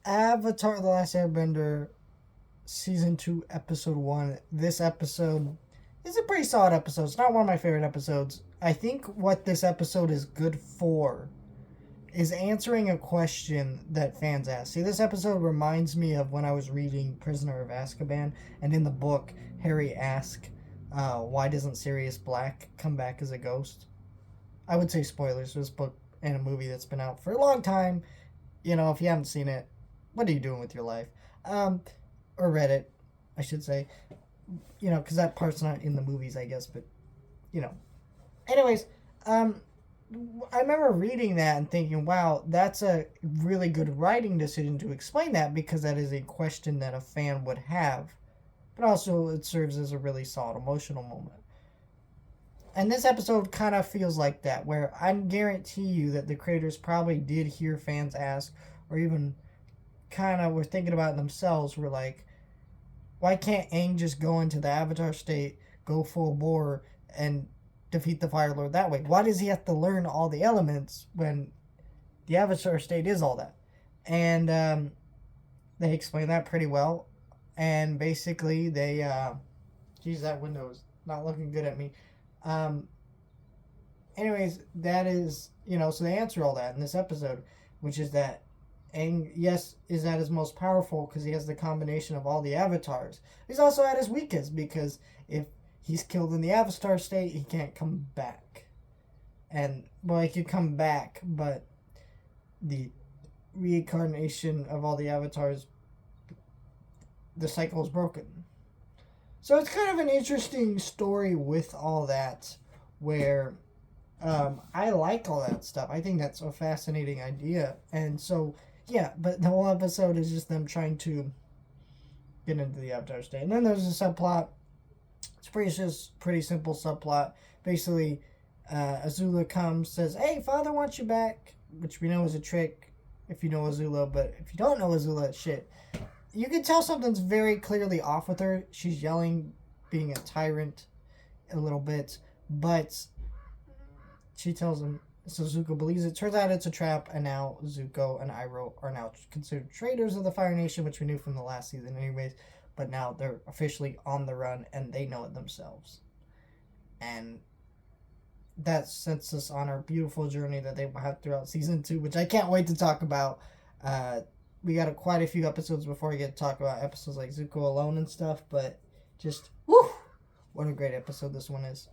Avatar: The Last Airbender, Season 2, Episode 1. This episode is a pretty solid episode. It's not one of my favorite episodes. I think what this episode is good for is answering a question that fans ask. See, this episode reminds me of when I was reading Prisoner of Azkaban, and in the book, Harry asks, why doesn't Sirius Black come back as a ghost? I would say spoilers for this book and a movie that's been out for a long time. You know, if you haven't seen it, what are you doing with your life? Or read it, I should say. You know, because that part's not in the movies, I guess, but, you know. Anyways, I remember reading that and thinking, wow, that's a really good writing decision to explain that because that is a question that a fan would have. But also, it serves as a really solid emotional moment. And this episode kind of feels like that, where I guarantee you that the creators probably did hear fans ask, or even kind of were thinking about it themselves, were like, why can't Aang just go into the Avatar state, go full bore, and defeat the Fire Lord that way? Why does he have to learn all the elements when the Avatar state is all that? And they explain that pretty well. And basically, they, geez, that window is not looking good at me. Um, anyways, that is, you know, so they answer all that in this episode, which is that Aang, yes, is at his most powerful because he has the combination of all the avatars. He's also at his weakest because if he's killed in the avatar state, he can't come back. And, well, he could come back, but the reincarnation of all the avatars, the cycle is broken. So it's kind of an interesting story with all that, where I like all that stuff. I think that's a fascinating idea. And so, yeah, but the whole episode is just them trying to get into the Avatar state. And then there's a subplot. It's pretty simple subplot. Basically, Azula comes, says, hey, Father wants you back, which we know is a trick if you know Azula, but if you don't know Azula, shit. You can tell something's very clearly off with her. She's yelling, being a tyrant a little bit, but she tells him, so Zuko believes it. Turns out it's a trap, and now Zuko and Iroh are now considered traitors of the Fire Nation, which we knew from the last season anyways, but now they're officially on the run, and they know it themselves. And that sets us on our beautiful journey that they have throughout season 2, which I can't wait to talk about. We got quite a few episodes before we get to talk about episodes like Zuko alone and stuff, but just, whew, what a great episode this one is.